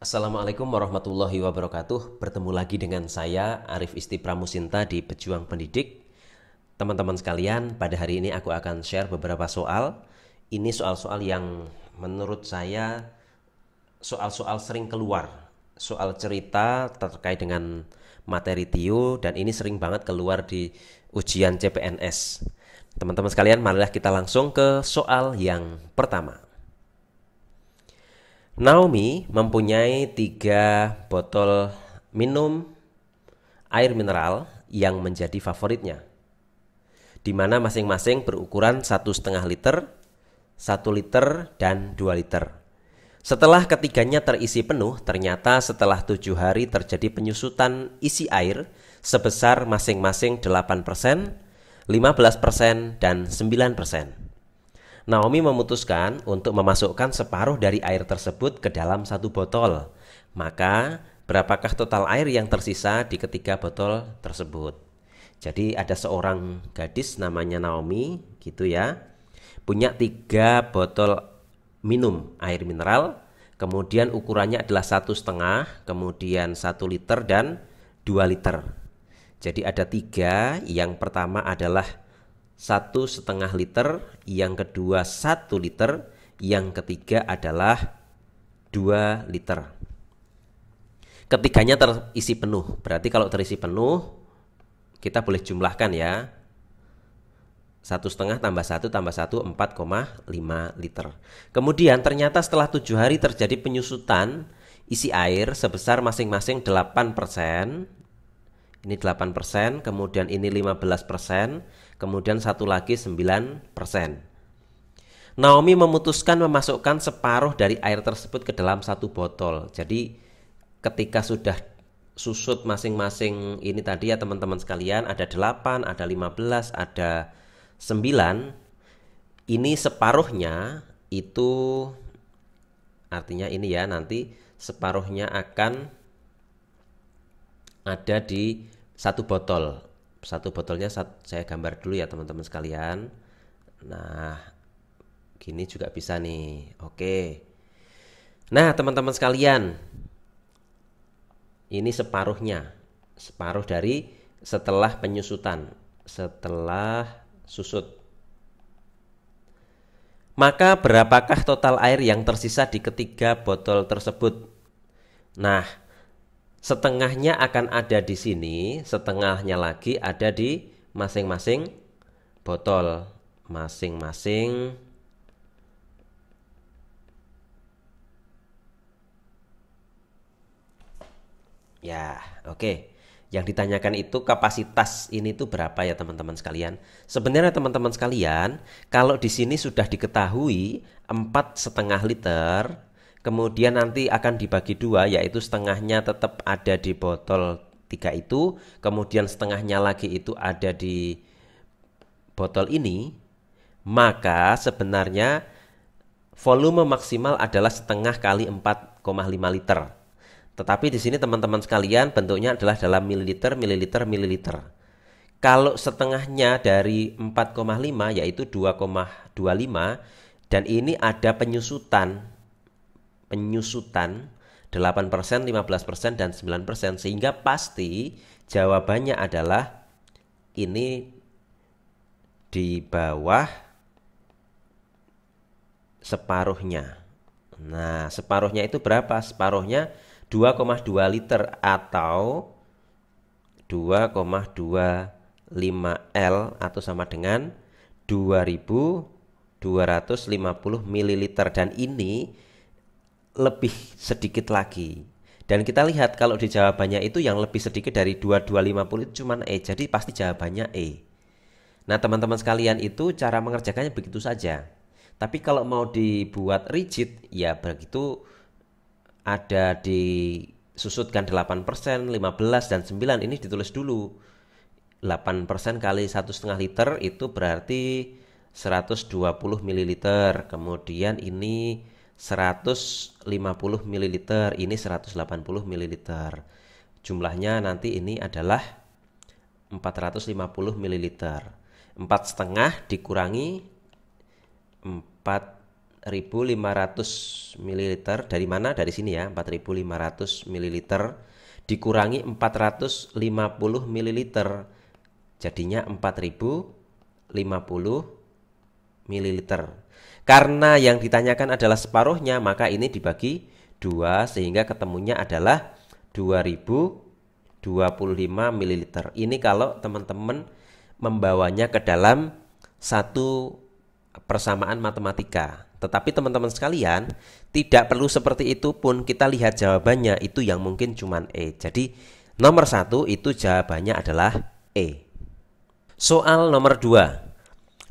Assalamualaikum warahmatullahi wabarakatuh. Bertemu lagi dengan saya Arif Isti Pramusinta di Pejuang Pendidik. Teman-teman sekalian, pada hari ini aku akan share beberapa soal. Ini soal-soal yang menurut saya soal-soal sering keluar. Soal cerita terkait dengan materi TIO, dan ini sering banget keluar di ujian CPNS. Teman-teman sekalian, marilah kita langsung ke soal yang pertama. Naomi mempunyai 3 botol minum air mineral yang menjadi favoritnya, di mana masing-masing berukuran 1,5 liter, 1 liter, dan 2 liter. Setelah ketiganya terisi penuh, ternyata setelah 7 hari terjadi penyusutan isi air sebesar masing-masing 8%, 15%, dan 9%. Naomi memutuskan untuk memasukkan separuh dari air tersebut ke dalam 1 botol. Maka, berapakah total air yang tersisa di ketiga botol tersebut? Jadi ada seorang gadis namanya Naomi, gitu ya, punya 3 botol minum air mineral, kemudian ukurannya adalah 1,5, kemudian 1 liter dan 2 liter. Jadi ada 3, yang pertama adalah 1,5 liter, yang kedua 1 liter, yang ketiga adalah 2 liter. Ketiganya terisi penuh, berarti kalau terisi penuh kita boleh jumlahkan ya. 1,5 tambah 1 tambah 1, 4,5 liter. Kemudian ternyata setelah 7 hari terjadi penyusutan isi air sebesar masing-masing 8%. Ini 8%, kemudian ini 15%, kemudian satu lagi 9%. Naomi memutuskan memasukkan separuh dari air tersebut ke dalam 1 botol. Jadi ketika sudah susut masing-masing ini tadi ya teman-teman sekalian, ada 8, ada 15, ada 9. Ini separuhnya itu artinya ini ya, nanti separuhnya akan ada di 1 botol. 1 botolnya saya gambar dulu ya teman-teman sekalian. Nah, gini juga bisa nih. Oke. Nah, teman-teman sekalian, ini separuhnya. Separuh dari setelah penyusutan, setelah susut. Maka berapakah total air yang tersisa di ketiga botol tersebut? Nah, setengahnya akan ada di sini, setengahnya lagi ada di masing-masing botol. Masing-masing ya, oke. Yang ditanyakan itu kapasitas ini tuh berapa ya teman-teman sekalian? Sebenarnya teman-teman sekalian, kalau di sini sudah diketahui 4,5 liter, kemudian nanti akan dibagi 2, yaitu setengahnya tetap ada di botol 3 itu, kemudian setengahnya lagi itu ada di botol ini, maka sebenarnya volume maksimal adalah setengah kali 4,5 liter. Tetapi di sini teman-teman sekalian bentuknya adalah dalam mililiter, mililiter, mililiter. Kalau setengahnya dari 4,5 yaitu 2,25, dan ini ada penyusutan 8%, 15%, dan 9%, sehingga pasti jawabannya adalah ini di bawah separuhnya. Nah, separuhnya itu berapa? Separuhnya 2,2 liter atau 2,25 L atau sama dengan 2250 ml, dan ini lebih sedikit lagi. Dan kita lihat kalau di jawabannya itu yang lebih sedikit dari 2250 itu cuma E, jadi pasti jawabannya E. Nah, teman-teman sekalian, itu cara mengerjakannya begitu saja. Tapi kalau mau dibuat rigid, ya begitu, ada disusutkan 8%, 15, dan 9, ini ditulis dulu. 8% kali 1,5 liter itu berarti 120 ml. Kemudian ini 150 ml, ini 180 ml. Jumlahnya nanti ini adalah 450 ml. 4,5 dikurangi 4 4.500 ml. Dari mana? Dari sini ya, 4.500 ml dikurangi 450 ml. Jadinya 4.050 ml. Karena yang ditanyakan adalah separuhnya, maka ini dibagi 2 sehingga ketemunya adalah 2025 ml. Ini kalau teman-teman membawanya ke dalam satu persamaan matematika. Tetapi teman-teman sekalian, tidak perlu seperti itu pun, kita lihat jawabannya itu yang mungkin cuman E. Jadi nomor 1 itu jawabannya adalah E. Soal nomor 2.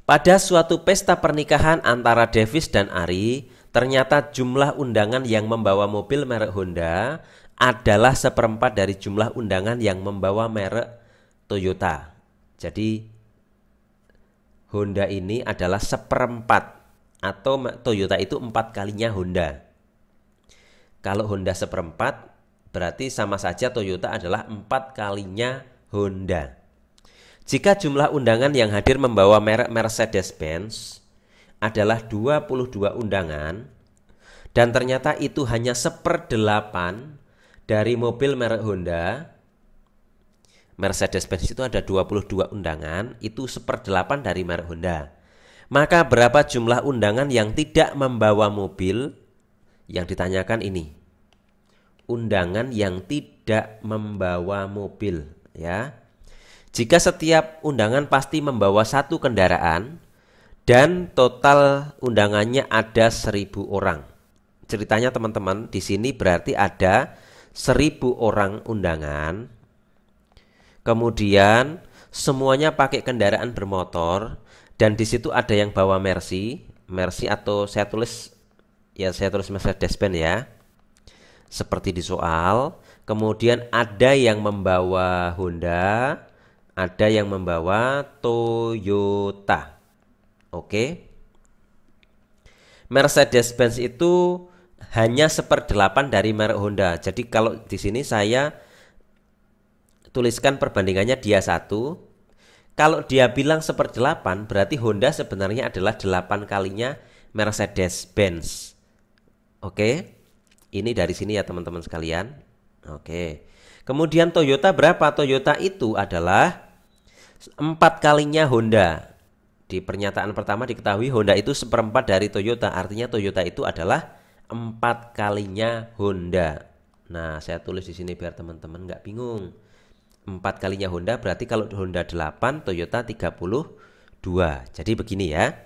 Pada suatu pesta pernikahan antara Davis dan Ari, ternyata jumlah undangan yang membawa mobil merek Honda adalah seperempat dari jumlah undangan yang membawa merek Toyota. Jadi Honda ini adalah seperempat, atau Toyota itu 4 kalinya Honda. Kalau Honda seperempat, berarti sama saja Toyota adalah 4 kalinya Honda. Jika jumlah undangan yang hadir membawa merek Mercedes-Benz adalah 22 undangan, dan ternyata itu hanya 1/8 dari mobil merek Honda, Mercedes-Benz itu ada 22 undangan, itu 1/8 dari merek Honda. Maka berapa jumlah undangan yang tidak membawa mobil? Yang ditanyakan ini. Undangan yang tidak membawa mobil, ya. Jika setiap undangan pasti membawa 1 kendaraan dan total undangannya ada 1.000 orang. Ceritanya teman-teman, di sini berarti ada 1.000 orang undangan. Kemudian semuanya pakai kendaraan bermotor, dan di situ ada yang bawa Mercy atau saya tulis Mercedes-Benz ya, seperti di soal. Kemudian ada yang membawa Honda, ada yang membawa Toyota. Oke. Mercedes-Benz itu hanya 1/8 dari merek Honda. Jadi kalau di sini saya tuliskan perbandingannya dia 1. Kalau dia bilang 1/8, berarti Honda sebenarnya adalah 8 kalinya Mercedes-Benz. Oke. Ini dari sini ya teman-teman sekalian. Oke. Kemudian Toyota berapa? Toyota itu adalah 4 kalinya Honda. Di pernyataan pertama diketahui Honda itu 1/4 dari Toyota. Artinya Toyota itu adalah 4 kalinya Honda. Nah, saya tulis di sini biar teman-teman nggak bingung. 4 kalinya Honda berarti kalau Honda 8, Toyota 32. Jadi begini ya.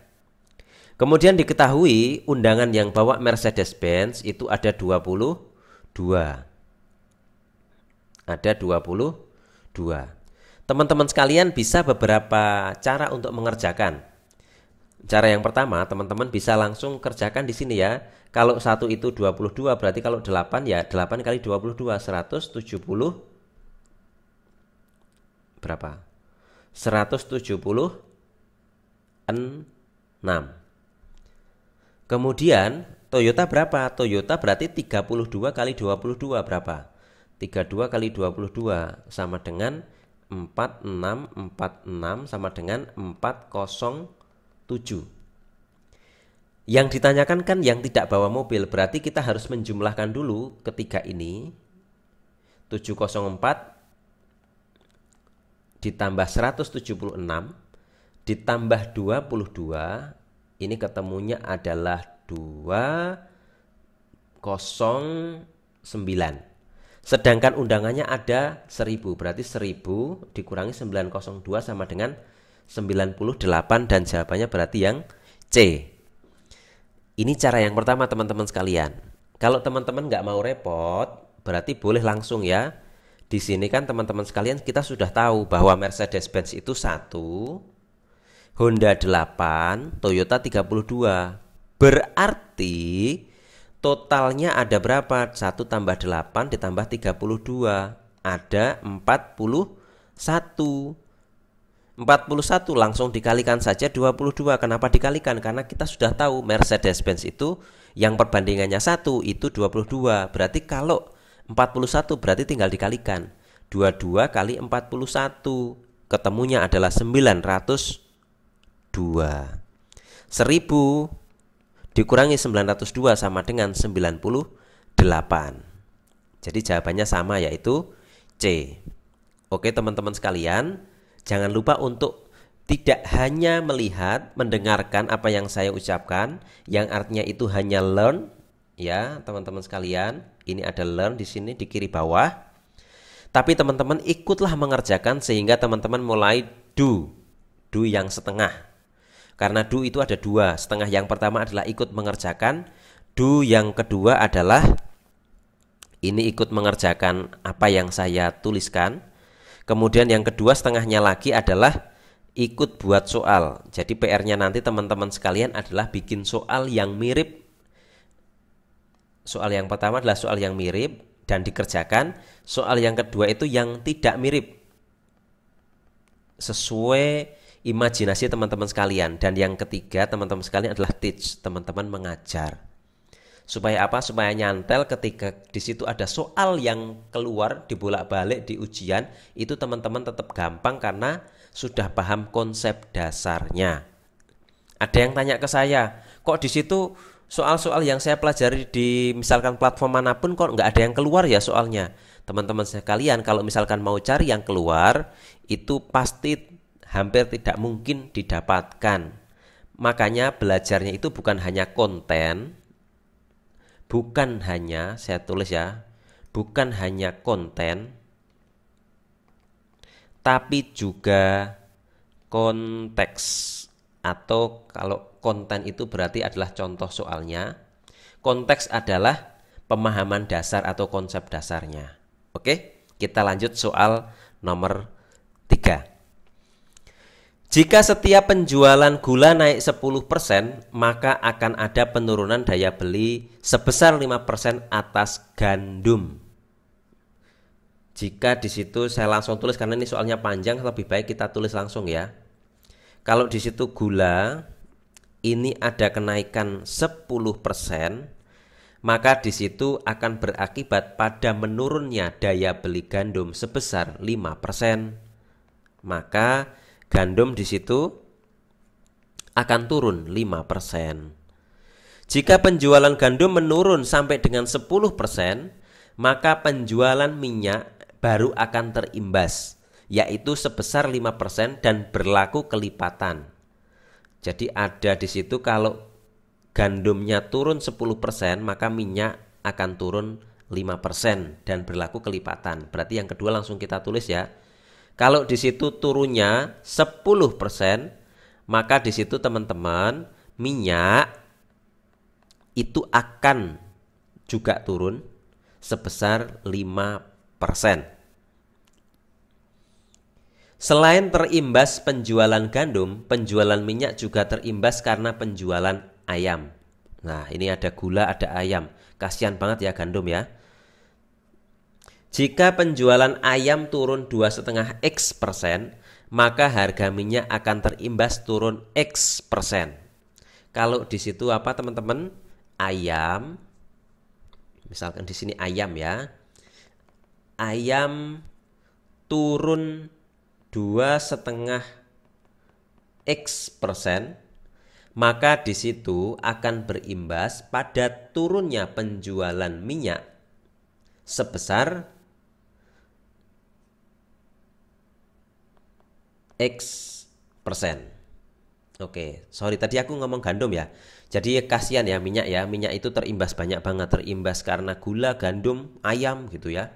Kemudian diketahui undangan yang bawa Mercedes-Benz itu ada 22. Ada 22. Teman-teman sekalian bisa beberapa cara untuk mengerjakan. Cara yang pertama, teman-teman bisa langsung kerjakan di sini ya. Kalau 1 itu 22, berarti kalau 8 ya 8 kali 22, 170 berapa? 176. Kemudian Toyota berapa? Toyota berarti 32 kali 22 berapa? 32 kali 22 sama dengan 46 sama dengan 407. Yang ditanyakan kan yang tidak bawa mobil, berarti kita harus menjumlahkan dulu ketiga ini. 704 ditambah 176 ditambah 22, ini ketemunya adalah 209. Sedangkan undangannya ada 1000, berarti 1000 dikurangi 902 sama dengan 98, dan jawabannya berarti yang C. Ini cara yang pertama teman-teman sekalian. Kalau teman-teman nggak mau repot, berarti boleh langsung ya. Di sini kan teman-teman sekalian kita sudah tahu bahwa Mercedes-Benz itu 1, Honda 8, Toyota 32. Berarti totalnya ada berapa? 1 tambah 8 ditambah 32. Ada 41. 41 langsung dikalikan saja 22. Kenapa dikalikan? Karena kita sudah tahu Mercedes-Benz itu yang perbandingannya 1 itu 22. Berarti kalau 41 berarti tinggal dikalikan 22 kali 41, ketemunya adalah 902. 1000 dikurangi 902 sama dengan 98. Jadi jawabannya sama, yaitu C. Oke teman-teman sekalian, jangan lupa untuk tidak hanya melihat, mendengarkan apa yang saya ucapkan, yang artinya itu hanya learn, ya teman-teman sekalian. Ini ada learn di sini di kiri bawah. Tapi teman-teman ikutlah mengerjakan sehingga teman-teman mulai do yang setengah. Karena do itu ada dua, setengah yang pertama adalah ikut mengerjakan, do yang kedua adalah ini ikut mengerjakan apa yang saya tuliskan. Kemudian yang kedua setengahnya lagi adalah ikut buat soal. Jadi PR-nya nanti teman-teman sekalian adalah bikin soal yang mirip. Soal yang pertama adalah soal yang mirip dan dikerjakan. Soal yang kedua itu yang tidak mirip, sesuai imajinasi teman-teman sekalian. Dan yang ketiga teman-teman sekalian adalah teach, teman-teman mengajar. Supaya apa? Supaya nyantel ketika di situ ada soal yang keluar dibolak-balik di ujian, itu teman-teman tetap gampang karena sudah paham konsep dasarnya. Ada yang tanya ke saya, kok di situ soal-soal yang saya pelajari di misalkan platform manapun kok nggak ada yang keluar ya soalnya. Teman-teman sekalian, kalau misalkan mau cari yang keluar, itu pasti hampir tidak mungkin didapatkan. Makanya belajarnya itu bukan hanya konten, bukan hanya, saya tulis ya, bukan hanya konten, tapi juga konteks. Atau kalau konten itu berarti adalah contoh soalnya, konteks adalah pemahaman dasar atau konsep dasarnya. Oke, kita lanjut soal nomor 3. Jika setiap penjualan gula naik 10%, maka akan ada penurunan daya beli sebesar 5% atas gandum. Jika di situ saya langsung tulis karena ini soalnya panjang, lebih baik kita tulis langsung ya. Kalau di situ gula ini ada kenaikan 10%, maka di situ akan berakibat pada menurunnya daya beli gandum sebesar 5%. Maka gandum di situ akan turun 5%. Jika penjualan gandum menurun sampai dengan 10%, maka penjualan minyak baru akan terimbas, yaitu sebesar 5% dan berlaku kelipatan. Jadi ada di situ kalau gandumnya turun 10%, maka minyak akan turun 5% dan berlaku kelipatan. Berarti yang kedua langsung kita tulis ya. Kalau di situ turunnya 10%, maka di situ teman-teman minyak itu akan juga turun sebesar 5%. Selain terimbas penjualan gandum, penjualan minyak juga terimbas karena penjualan ayam. Nah, ini ada gula, ada ayam. Kasihan banget ya gandum ya. Jika penjualan ayam turun 2,5%, maka harga minyak akan terimbas turun X%. Kalau di situ apa teman-teman? Ayam. Misalkan di sini ayam ya. Ayam turun 2,5%, maka di situ akan berimbas pada turunnya penjualan minyak sebesar X%. Oke, sorry tadi aku ngomong gandum ya. Jadi kasihan ya minyak ya. Minyak itu terimbas banyak banget, terimbas karena gula, gandum, ayam gitu ya.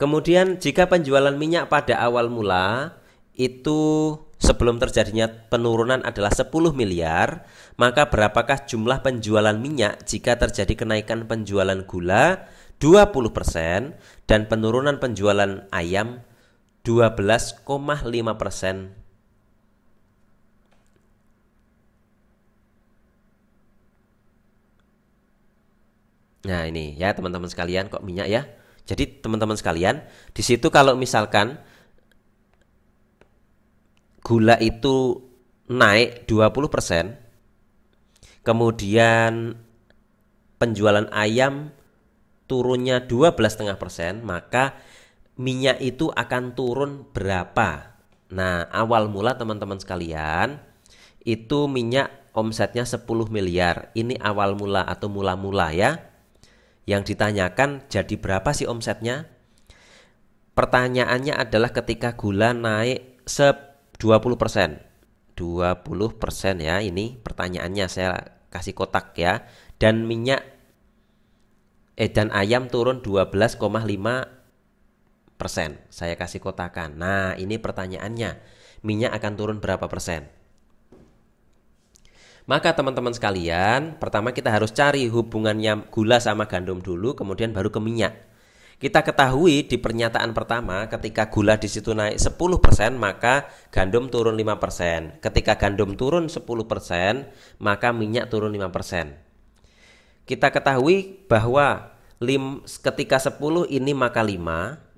Kemudian jika penjualan minyak pada awal mula itu sebelum terjadinya penurunan adalah 10 miliar, maka berapakah jumlah penjualan minyak jika terjadi kenaikan penjualan gula 20% dan penurunan penjualan ayam 12,5%? Nah ini ya teman-teman sekalian, kok minyak ya. Jadi teman-teman sekalian, di situ kalau misalkan gula itu naik 20%, kemudian penjualan ayam turunnya 12,5%, maka minyak itu akan turun berapa? Nah, awal mula teman-teman sekalian, itu minyak omsetnya 10 miliar. Ini awal mula atau mula-mula ya. Yang ditanyakan jadi berapa sih omsetnya? Pertanyaannya adalah ketika gula naik 20%. 20% ya, ini pertanyaannya saya kasih kotak ya. Dan dan ayam turun 12,5%. Saya kasih kotakan. Nah, ini pertanyaannya. Minyak akan turun berapa persen? Maka teman-teman sekalian, pertama kita harus cari hubungannya gula sama gandum dulu, kemudian baru ke minyak. Kita ketahui di pernyataan pertama ketika gula di situ naik 10%, maka gandum turun 5%. Ketika gandum turun 10%, maka minyak turun 5%. Kita ketahui bahwa ketika 10 ini maka 5,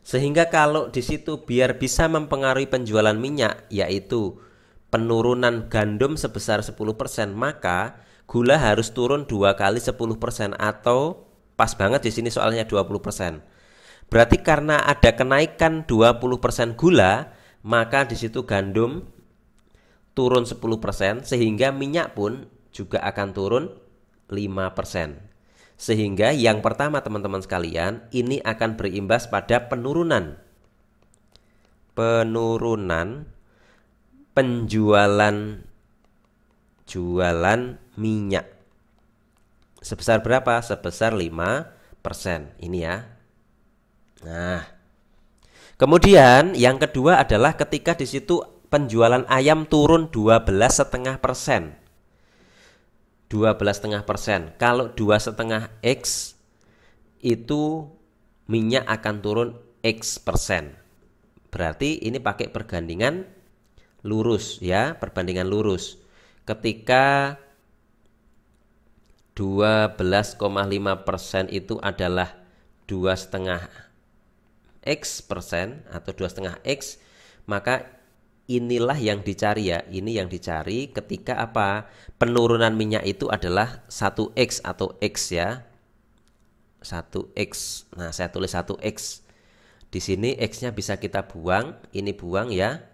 sehingga kalau di situ biar bisa mempengaruhi penjualan minyak, yaitu penurunan gandum sebesar 10%, maka gula harus turun 2 kali 10%, atau pas banget di sini soalnya 20%. Berarti karena ada kenaikan 20% gula, maka di situ gandum turun 10%, sehingga minyak pun juga akan turun 5%. Sehingga yang pertama teman-teman sekalian, ini akan berimbas pada penurunan penjualan minyak. Sebesar berapa? Sebesar 5%. Ini ya. Nah, kemudian yang kedua adalah ketika di situ penjualan ayam turun 12,5%. 12,5%. Kalau 2,5x itu minyak akan turun X persen. Berarti ini pakai perbandingan lurus ya, perbandingan lurus. Ketika 12,5% itu adalah 2,5x persen atau 2,5x, maka inilah yang dicari ya. Ini yang dicari ketika apa? Penurunan minyak itu adalah 1x atau x ya. 1x. Nah, saya tulis 1x. Di sini x-nya bisa kita buang, ini buang ya.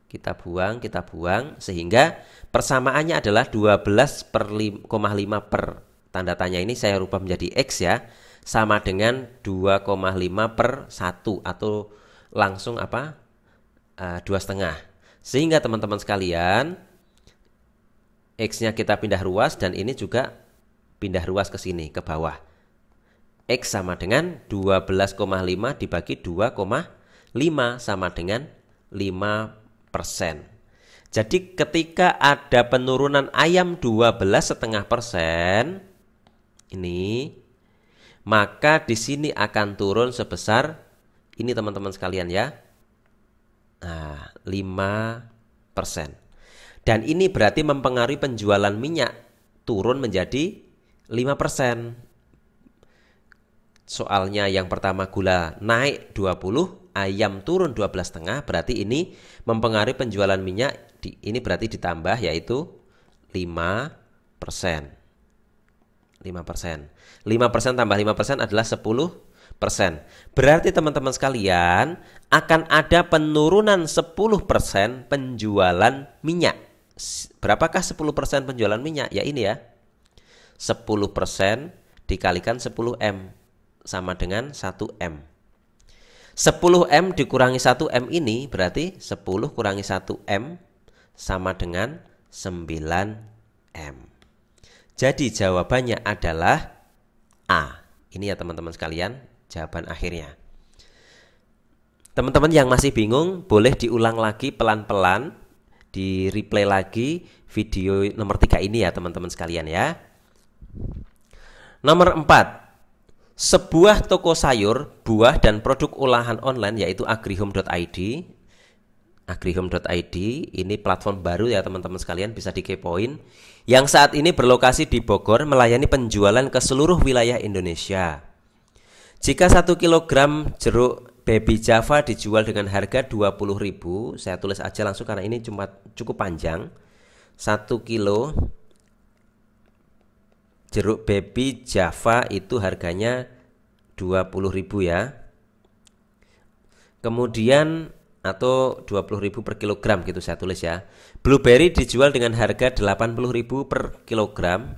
Kita buang sehingga persamaannya adalah 12,5 per tanda tanya ini saya rubah menjadi x ya. Sama dengan 2,5 per 1 atau langsung apa? 2,5. Sehingga teman-teman sekalian, X-nya kita pindah ruas dan ini juga pindah ruas ke sini, ke bawah. X sama dengan 12,5 dibagi 2,5 sama dengan 5%. Jadi ketika ada penurunan ayam 12,5% ini, maka di sini akan turun sebesar ini teman-teman sekalian ya. Nah, 5%. Dan ini berarti mempengaruhi penjualan minyak turun menjadi 5%. Soalnya yang pertama gula naik 20, ayam turun 12,5, berarti ini mempengaruhi penjualan minyak. Ini berarti ditambah yaitu 5%. 5% tambah 5% adalah 10%. Berarti teman-teman sekalian akan ada penurunan 10% penjualan minyak. Berapakah 10% penjualan minyak? Ya ini ya. 10% dikalikan 10M sama dengan 1M. 10M dikurangi 1M ini berarti 10 kurangi 1M sama dengan 9M. Jadi jawabannya adalah A. Ini ya teman-teman sekalian, jawaban akhirnya. Teman-teman yang masih bingung boleh diulang lagi pelan-pelan, di replay lagi video nomor 3 ini ya teman-teman sekalian ya. Nomor 4. Sebuah toko sayur, buah dan produk olahan online yaitu agrihome.id. Agrihome.id ini platform baru ya teman-teman sekalian, bisa dikepoin. Yang saat ini berlokasi di Bogor, melayani penjualan ke seluruh wilayah Indonesia. Jika 1 kg jeruk baby Java dijual dengan harga 20.000, saya tulis aja langsung karena ini cuma cukup panjang. 1 kilo jeruk baby Java itu harganya 20.000 ya. Kemudian atau 20.000 per kilogram gitu saya tulis ya. Blueberry dijual dengan harga 80.000 per kilogram.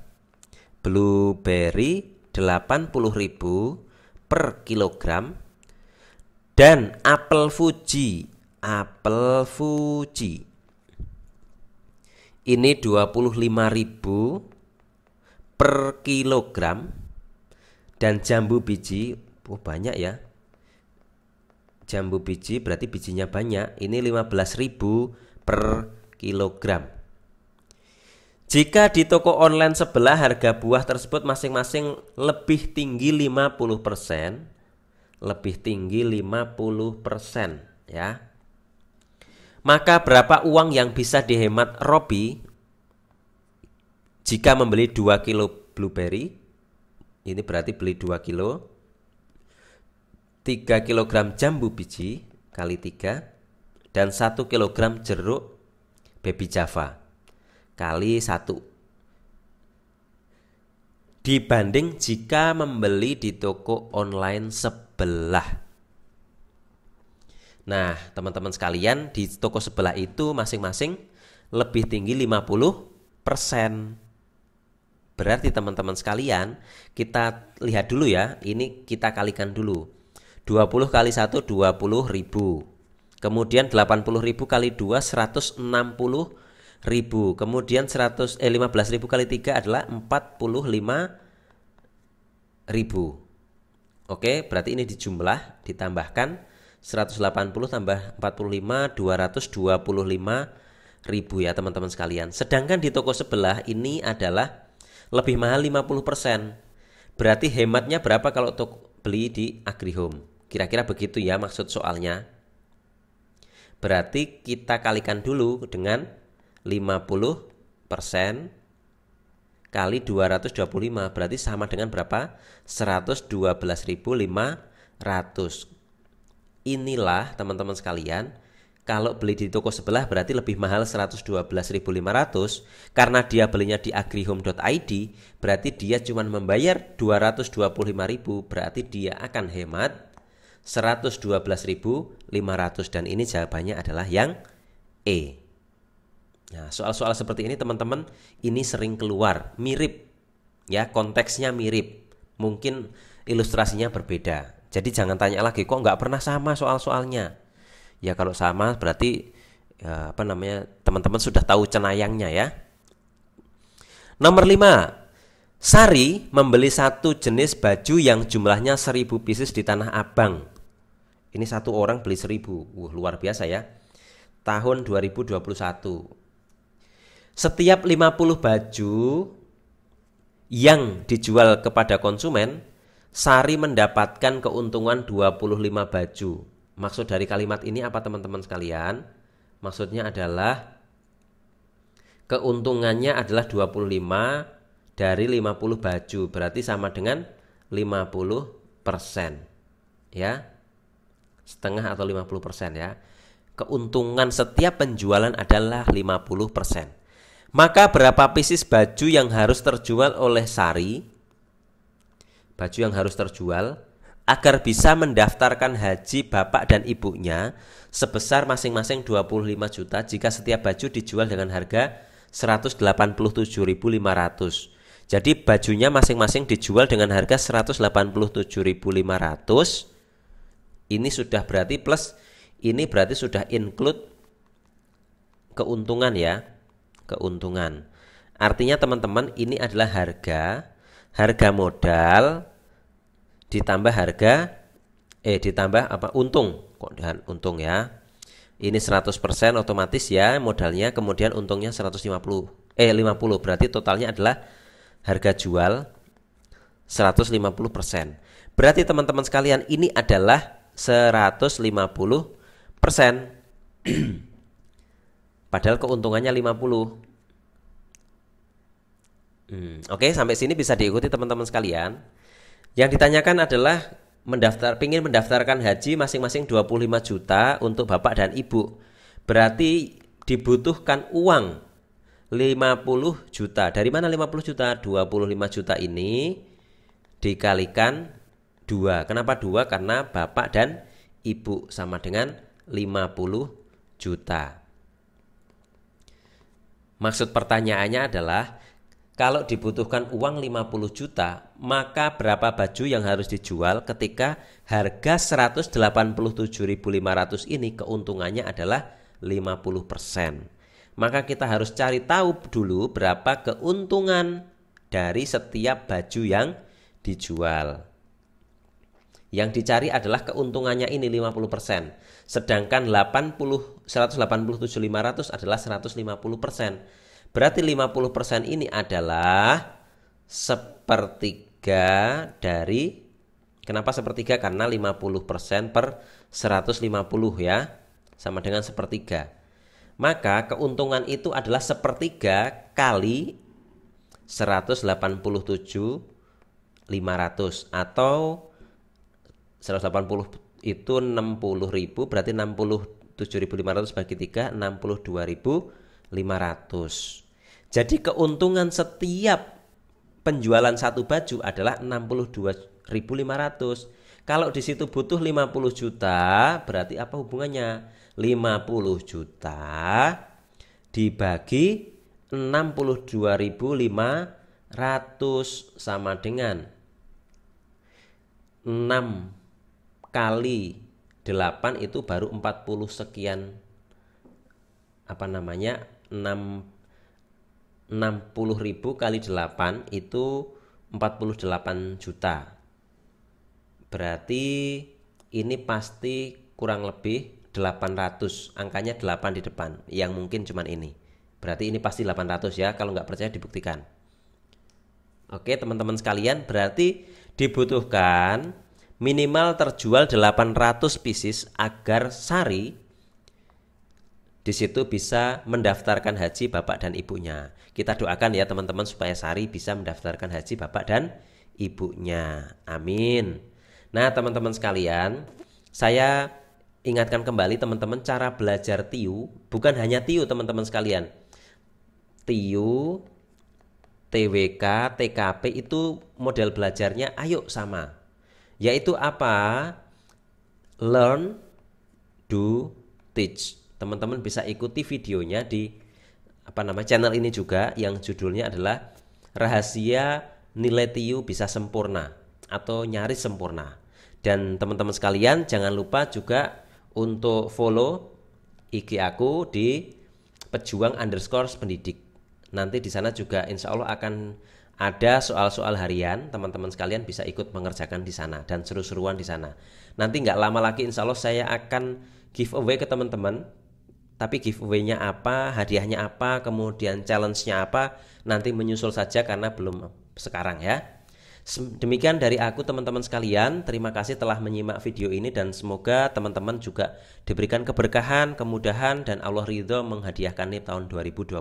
Blueberry 80.000 per kilogram. Dan apel Fuji ini 25.000 per kilogram. Dan jambu biji, banyak ya. Jambu biji berarti bijinya banyak, ini 15.000 per kilogram. Jika di toko online sebelah harga buah tersebut masing-masing lebih tinggi 50%, ya. Maka berapa uang yang bisa dihemat Robi jika membeli 2 kilo blueberry? Ini berarti beli 2 kilo. 3 kg jambu biji kali 3 dan 1 kg jeruk baby java kali 1 dibanding jika membeli di toko online sebelah. Nah, teman-teman sekalian, di toko sebelah itu masing-masing lebih tinggi 50%. Berarti teman-teman sekalian, kita lihat dulu ya, ini kita kalikan dulu. 20 kali 1 20.000. Kemudian 80.000 kali 2 160.000. Kemudian 15.000 kali 3 adalah 45.000. Oke, berarti ini dijumlah, ditambahkan 180 tambah 45 225.000 ya teman-teman sekalian. Sedangkan di toko sebelah ini adalah lebih mahal 50%. Berarti hematnya berapa kalau beli di Agrihome? Kira-kira begitu ya maksud soalnya. Berarti kita kalikan dulu dengan 50% kali 225. Berarti sama dengan berapa? 112.500. Inilah teman-teman sekalian, kalau beli di toko sebelah berarti lebih mahal 112.500. Karena dia belinya di agrihome.id, berarti dia cuma membayar 225.000. Berarti dia akan hemat 112.500. Dan ini jawabannya adalah yang E. Nah, soal-soal seperti ini teman-teman, ini sering keluar, mirip ya, konteksnya mirip, mungkin ilustrasinya berbeda. Jadi jangan tanya lagi, kok nggak pernah sama soal-soalnya. Ya kalau sama berarti ya, teman-teman sudah tahu cenayangnya ya. Nomor 5, Sari membeli satu jenis baju yang jumlahnya 1000 pieces di Tanah Abang. Ini satu orang beli 1000. Luar biasa ya. Tahun 2021. Setiap 50 baju yang dijual kepada konsumen, Sari mendapatkan keuntungan 25 baju. Maksud dari kalimat ini apa teman-teman sekalian? Maksudnya adalah keuntungannya adalah 25 dari 50 baju, berarti sama dengan 50%. Ya. Setengah atau 50% ya. Keuntungan setiap penjualan adalah 50%. Maka berapa pieces baju yang harus terjual oleh Sari? Baju yang harus terjual agar bisa mendaftarkan haji bapak dan ibunya sebesar masing-masing 25 juta jika setiap baju dijual dengan harga 187.500. Jadi bajunya masing-masing dijual dengan harga 187.500. Ini sudah berarti plus, ini berarti sudah include keuntungan ya. Keuntungan. Artinya teman-teman, ini adalah harga modal ditambah untung. Kok untung ya. Ini 100% otomatis ya modalnya, kemudian untungnya 50. Berarti totalnya adalah harga jual 150%. Berarti teman-teman sekalian, ini adalah 150%. Padahal keuntungannya 50. Oke, sampai sini bisa diikuti teman-teman sekalian. Yang ditanyakan adalah ingin mendaftarkan haji masing-masing 25 juta untuk bapak dan ibu. Berarti dibutuhkan uang 50 juta. Dari mana 50 juta? 25 juta ini dikalikan 2. Kenapa 2? Karena bapak dan ibu sama dengan 50 juta. Maksud pertanyaannya adalah kalau dibutuhkan uang 50 juta, maka berapa baju yang harus dijual ketika harga 187.500 ini keuntungannya adalah 50%. Maka kita harus cari tahu dulu berapa keuntungan dari setiap baju yang dijual. Yang dicari adalah keuntungannya ini 50%. Sedangkan 187.500 adalah 150%. Berarti 50% ini adalah sepertiga dari, kenapa sepertiga? Karena 50% per 150 ya, sama dengan sepertiga. Maka keuntungan itu adalah sepertiga kali 187.500 atau 180 itu 60.000, berarti 67.500 bagi 3, 62.500. Jadi keuntungan setiap penjualan satu baju adalah 62.500. Kalau di situ butuh 50 juta, berarti apa hubungannya? 50 juta dibagi 62.500 sama dengan 6 kali 8 itu baru 40 sekian, 60.000 kali 8 itu 48 juta. Berarti ini pasti kurang lebih 800, angkanya 8 di depan, yang mungkin cuman ini. Berarti ini pasti 800 ya, kalau nggak percaya dibuktikan. Oke teman-teman sekalian, berarti dibutuhkan minimal terjual 800 pieces agar Sari di situ bisa mendaftarkan haji bapak dan ibunya. Kita doakan ya teman-teman supaya Sari bisa mendaftarkan haji bapak dan ibunya. Amin. Nah teman-teman sekalian, saya ingatkan kembali teman-teman cara belajar TIU. Bukan hanya TIU teman-teman sekalian. TIU, TWK, TKP itu model belajarnya ayo sama. Yaitu apa? Learn, do, teach. Teman-teman bisa ikuti videonya di channel ini juga yang judulnya adalah Rahasia Nilai TIU Bisa Sempurna atau Nyaris Sempurna. Dan teman-teman sekalian jangan lupa juga untuk follow IG aku di pejuang_pendidik. Nanti di sana juga insya Allah akan ada soal-soal harian, teman-teman sekalian bisa ikut mengerjakan di sana dan seru-seruan di sana. Nanti nggak lama lagi insya Allah saya akan giveaway ke teman-teman. Tapi giveaway-nya apa, hadiahnya apa, kemudian challenge-nya apa, nanti menyusul saja karena belum sekarang ya. Demikian dari aku teman-teman sekalian, terima kasih telah menyimak video ini dan semoga teman-teman juga diberikan keberkahan, kemudahan dan Allah ridho menghadiahkannya tahun 2021.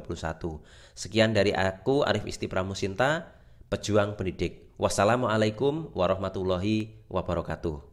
Sekian dari aku Arif Isti Pramusinta, pejuang pendidik. Wassalamualaikum warahmatullahi wabarakatuh.